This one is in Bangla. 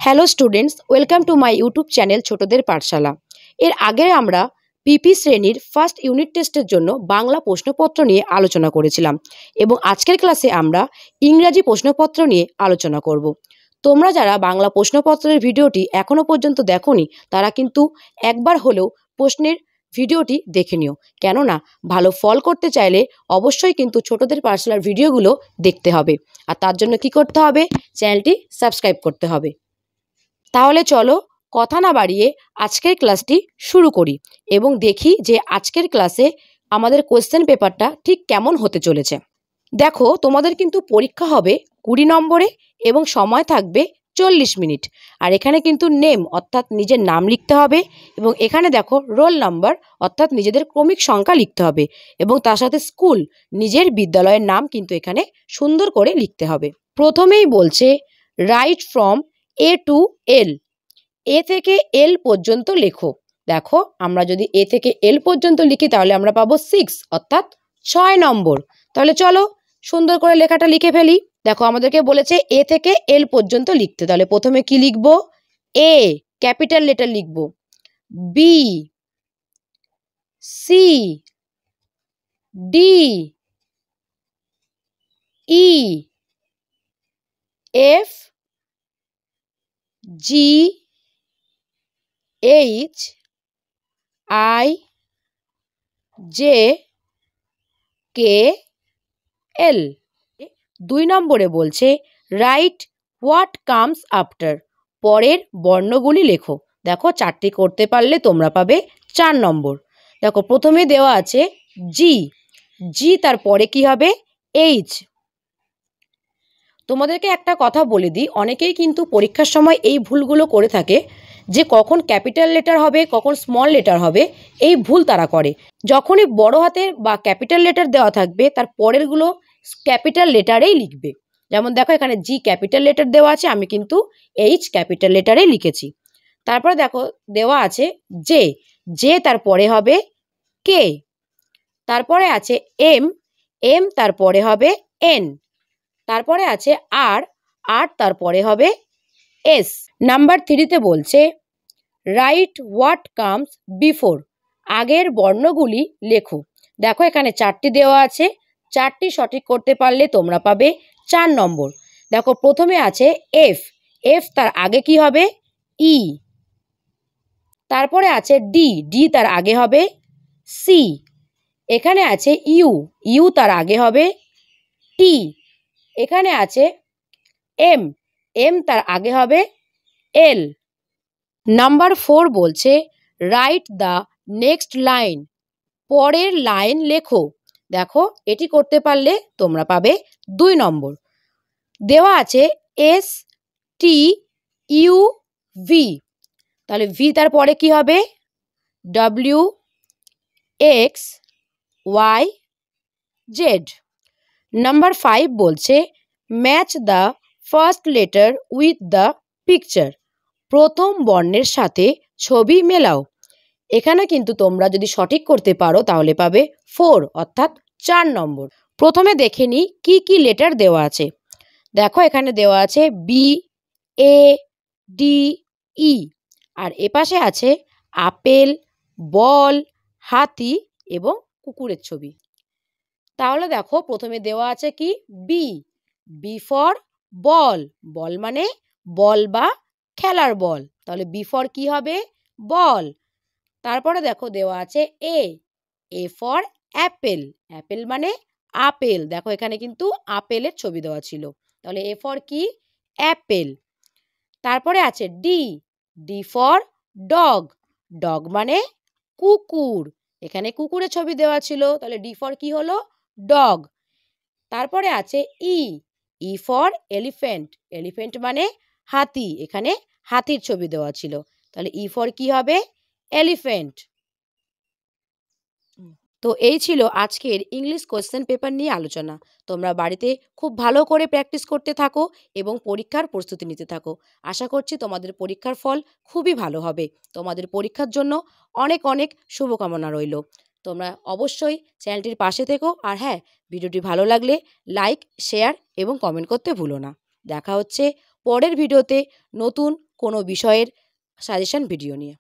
Hello students, welcome to my YouTube channel ছোটদের পাঠশালা। এর আগে আমরা পিপি শ্রেণীর ফার্স্ট ইউনিট টেস্টের জন্য বাংলা প্রশ্নপত্র নিয়ে আলোচনা করেছিলাম এবং আজকের ক্লাসে আমরা ইংরাজি প্রশ্নপত্র নিয়ে আলোচনা করব। তোমরা যারা বাংলা প্রশ্নপত্রের ভিডিওটি এখনও পর্যন্ত দেখোনি তারা কিন্তু একবার হলেও প্রশ্নের ভিডিওটি দেখে নিও, কেননা ভালো ফল করতে চাইলে অবশ্যই কিন্তু ছোটদের পাঠশালার ভিডিওগুলো দেখতে হবে। আর তার জন্য কি করতে হবে? চ্যানেলটি সাবস্ক্রাইব করতে হবে। তাহলে চলো কথা না বাড়িয়ে আজকের ক্লাসটি শুরু করি এবং দেখি যে আজকের ক্লাসে আমাদের কোয়েশ্চেন পেপারটা ঠিক কেমন হতে চলেছে। দেখো, তোমাদের কিন্তু পরীক্ষা হবে 20 নম্বরে এবং সময় থাকবে 40 মিনিট। আর এখানে কিন্তু নেম অর্থাৎ নিজের নাম লিখতে হবে এবং এখানে দেখো রোল নাম্বার অর্থাৎ নিজেদের ক্রমিক সংখ্যা লিখতে হবে এবং তার সাথে স্কুল, নিজের বিদ্যালয়ের নাম কিন্তু এখানে সুন্দর করে লিখতে হবে। প্রথমেই বলছে রাইট ফ্রম এ টু এল, এ থেকে এল পর্যন্ত লেখো। দেখো, আমরা যদি এ থেকে এল পর্যন্ত লিখি তাহলে আমরা পাবো 6 অর্থাৎ 6 নম্বর। তাহলে চলো সুন্দর করে লেখাটা লিখে ফেলি। দেখো, আমাদেরকে বলেছে এ থেকে এল পর্যন্ত লিখতে। তাহলে প্রথমে কি লিখব? এ ক্যাপিটাল লেটার লিখব, B, C, D, E, F, G, H, I, J, K, L. 2 নম্বরে বলছে রাইট হোয়াট কামস আফটার, পরের বর্ণগুলি লেখো। দেখো, 4টি করতে পারলে তোমরা পাবে 4 নম্বর। দেখো, প্রথমে দেওয়া আছে জি, জি তারপরে কি হবে? এইচ। তোমাদেরকে একটা কথা বলে দিই, অনেকেই কিন্তু পরীক্ষার সময় এই ভুলগুলো করে থাকে যে কখন ক্যাপিটাল লেটার হবে কখন স্মল লেটার হবে, এই ভুল তারা করে। যখনই বড় হাতের বা ক্যাপিটাল লেটার দেওয়া থাকবে তার পরেরগুলো ক্যাপিটাল লেটারেই লিখবে। যেমন দেখো, এখানে জি ক্যাপিটাল লেটার দেওয়া আছে, আমি কিন্তু এইচ ক্যাপিটাল লেটারেই লিখেছি। তারপরে দেখো দেওয়া আছে জে, জে তারপরে হবে কে। তারপরে আছে এম, এম তারপরে হবে এন। তারপরে আছে আর, আর তারপরে হবে এস। নাম্বার 3তে বলছে রাইট হোয়াট কামস বিফোর, আগের বর্ণগুলি লেখো। দেখো, এখানে 4টি দেওয়া আছে, 4টি সঠিক করতে পারলে তোমরা পাবে 4 নম্বর। দেখো, প্রথমে আছে এফ, এফ তার আগে কি হবে? ই। তারপরে আছে ডি, ডি তার আগে হবে সি। এখানে আছে ইউ, ইউ তার আগে হবে টি। এখানে আছে এম, এম তার আগে হবে এল। নাম্বার 4 বলছে রাইট দ্য নেক্সট লাইন, পরের লাইন লেখো। দেখো, এটি করতে পারলে তোমরা পাবে 2 নম্বর। দেওয়া আছে এস টি ইউ ভি, তাহলে ভি তারপরে কি হবে? W X Y Z. Number 5 বলছে match the first letter with the picture, প্রথম বর্ণের সাথে ছবি মেলাও। এখানে কিন্তু তোমরা যদি সঠিক করতে পারো তাহলে পাবে 4 অর্থাৎ 4 নম্বর। প্রথমে দেখে নিই কি কি লেটার দেওয়া আছে। দেখো, এখানে দেওয়া আছে বি, এ, ডি, ই। আর এপাশে আছে আপেল, বল, হাতি এবং কুকুরের ছবি। তাহলে দেখো, প্রথমে দেওয়া আছে কি? বি, বি ফর বল, বল মানে বল বা খেলার বল, তাহলে বি ফর কি হবে? বল। তারপরে দেখো দেওয়া আছে এ, এ ফর অ্যাপেল, অ্যাপেল মানে আপেল। দেখো, এখানে কিন্তু আপেলের ছবি দেওয়া ছিল, তাহলে এ ফর কি? অ্যাপেল। তারপরে আছে D, D for dog, dog মানে কুকুর। এখানে কুকুরের ছবি দেওয়া ছিল, তাহলে ডি ফর কি হলো? ডগ। তারপরে আছে ই, ই ফর এলিফ্যান্ট, এলিফ্যান্ট মানে হাতি। এখানে হাতির ছবি দেওয়া ছিল, তাহলে ই ফর কি হবে? এলিফ্যান্ট। তো এই ছিল আজকের ইংলিশ কোয়েশ্চেন পেপার নিয়ে আলোচনা। তোমরা বাড়িতে খুব ভালো করে প্র্যাকটিস করতে থাকো এবং পরীক্ষার প্রস্তুতি নিতে থাকো। আশা করছি তোমাদের পরীক্ষার ফল খুবই ভালো হবে। তোমাদের পরীক্ষার জন্য অনেক অনেক শুভকামনা রইল। তোমরা অবশ্যই চ্যানেলটির পাশে থেকো। আর হ্যাঁ, ভিডিওটি ভালো লাগলে লাইক, শেয়ার এবং কমেন্ট করতে ভুলো না। দেখা হচ্ছে পরের ভিডিওতে নতুন কোনো বিষয়ের সাজেশন ভিডিও নিয়ে।